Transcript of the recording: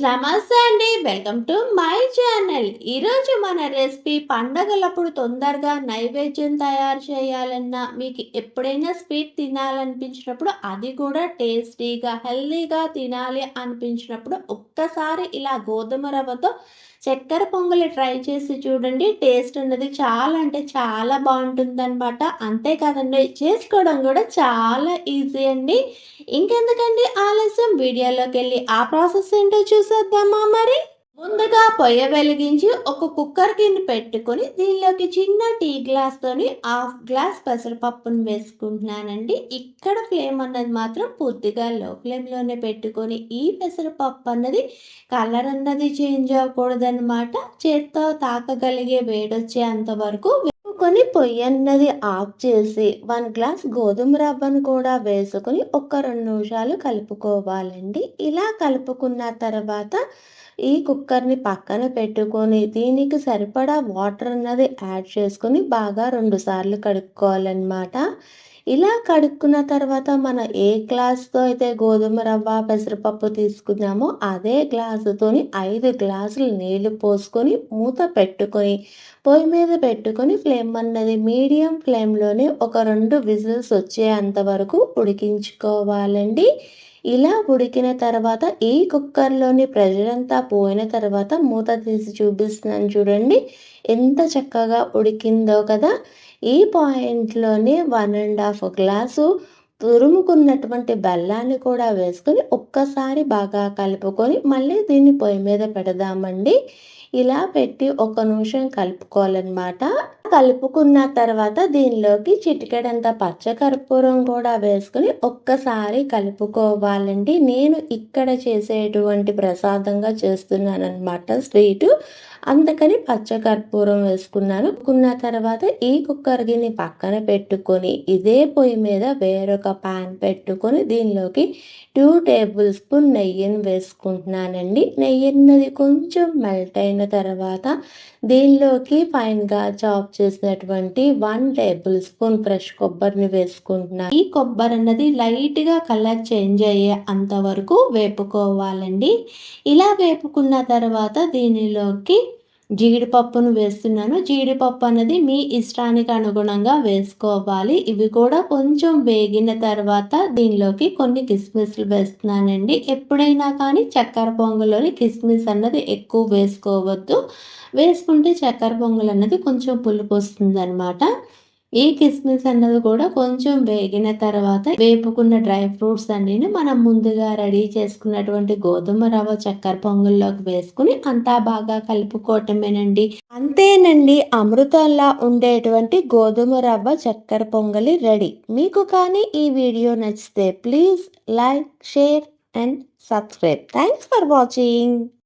నమస్తే అండి. Welcome to my channel. ఈరోజు మన రెసిపీ పండగలప్పుడు తొందరగా నైవేద్యం తయారు చేయాలన్నా, మీకు ఎప్పుడైనా స్వీట్ తినాలనిపించినప్పుడు, అది కూడా టేస్టీగా, హెల్తీగా తినాలి అనిపించినప్పుడు ఒక్కసారి ఇలా గోధుమ రవ్వతో చక్కెర పొంగలి ట్రై చేసి చూడండి. టేస్ట్ అన్నది చాలా అంటే చాలా బావుంటుందనమాట. అంతే కాదండి, చేసుకోవడం కూడా చాలా ఈజీ అండి. ఇంకెందుకండి ఆలస్యం, వీడియోలోకెళ్ళి ఆ ప్రాసెస్ ఏంటో చూసేద్దామా మరి? ముందుగా పొయ్య వెలిగించి ఒక కుక్కర్ గిన్నె పెట్టుకొని దీనిలోకి చిన్న టీ గ్లాస్తోని హాఫ్ గ్లాస్ పెసరపప్పును వేసుకుంటున్నానండి. ఇక్కడ ఫ్లేమ్ అన్నది మాత్రం పూర్తిగా లో ఫ్లేమ్లోనే పెట్టుకొని, ఈ పెసరపప్పు అన్నది కలర్ అన్నది చేంజ్ అవ్వకూడదనమాట. చేత్తో తాకగలిగే వేడొచ్చేంత వరకు కొని పొయ్యి అన్నది ఆఫ్ చేసి 1 గ్లాస్ గోధుమ రవ్వను కూడా వేసుకొని ఒక 2 నిమిషాలు కలుపుకోవాలండి. ఇలా కలుపుకున్న తర్వాత ఈ కుక్కర్ని పక్కన పెట్టుకొని దీనికి సరిపడా వాటర్ అన్నది యాడ్ చేసుకొని బాగా 2 సార్లు కడుక్కోవాలన్నమాట. ఇలా కడుక్కున్న తర్వాత మనం ఏ గ్లాస్తో అయితే గోధుమ రవ్వ పెసరపప్పు తీసుకున్నామో అదే గ్లాసుతోని 5 గ్లాసులు నీళ్లు పోసుకొని మూత పెట్టుకొని పొయ్యి మీద పెట్టుకొని ఫ్లేమ్ అన్నది మీడియం ఫ్లేమ్లోనే ఒక 2 విజిల్స్ వచ్చేంత వరకు ఉడికించుకోవాలండి. ఇలా ఉడికిన తర్వాత ఈ కుక్కర్లోని ప్రెషర్ అంతా పోయిన తర్వాత మూత తీసి చూపిస్తున్నాను చూడండి, ఎంత చక్కగా ఉడికిందో కదా. ఈ పాయింట్లోనే 1½ గ్లాసు తురుముకున్నటువంటి బెల్లాన్ని కూడా వేసుకొని ఒక్కసారి బాగా కలుపుకొని మళ్ళీ దీన్ని పొయ్యి మీద పెడదామండి. ఇలా పెట్టి ఒక నిమిషం కలుపుకోవాలన్నమాట. కలుపుకున్న తర్వాత దీనిలోకి చిటికెడంత పచ్చకర్పూరం కూడా వేసుకుని ఒక్కసారి కలుపుకోవాలండి. నేను ఇక్కడ చేసేటువంటి ప్రసాదంగా చేస్తున్నాను అనమాట స్వీటు, అందుకని పచ్చకర్పూరం వేసుకున్నాను. కున్న తర్వాత ఈ కుక్కర్ గిన్నె పక్కన పెట్టుకొని ఇదే పొయ్యి మీద వేరొక పాన్ పెట్టుకొని దీనిలోకి 2 టేబుల్ స్పూన్ నెయ్యిని వేసుకుంటున్నానండి. నెయ్యి అన్నది కొంచెం మెల్ట్ అయిన తర్వాత దీనిలోకి ఫైన్గా చాప్ చేసినటువంటి 1 టేబుల్ స్పూన్ ఫ్రెష్ కొబ్బరిని వేసుకుంటున్నాను. ఈ కొబ్బరి అన్నది లైట్గా కలర్ చేంజ్ అయ్యే అంతవరకు వేపుకోవాలండి. ఇలా వేపుకున్న తర్వాత దీనిలోకి జీడిపప్పును వేస్తున్నాను. జీడిపప్పు అనేది మీ ఇష్టానికి అనుగుణంగా వేసుకోవాలి. ఇవి కూడా కొంచెం వేగిన తర్వాత దీనిలోకి కొన్ని కిస్మిస్లు వేస్తున్నానండి. ఎప్పుడైనా కానీ చక్కెర పొంగల్లోని కిస్మిస్ అన్నది ఎక్కువ వేసుకోవద్దు. వేసుకుంటే చక్కెర పొంగల్ అన్నది కొంచెం పులుపు వస్తుంది అనమాట. ఈ కిస్మిస్ అన్నది కూడా కొంచెం వేగిన తర్వాత వేపుకున్న డ్రై ఫ్రూట్స్ అన్ని మనం ముందుగా రెడీ చేసుకున్నటువంటి గోధుమ రవ్వ చక్కెర పొంగల్లోకి వేసుకుని అంతా బాగా కలుపుకోవటమేనండి. అంతేనండి, అమృతంలా ఉండేటువంటి గోధుమ రవ్వ చక్కెర పొంగలి రెడీ. మీకు కానీ ఈ వీడియో నచ్చితే please like, share and subscribe. Thanks for watching.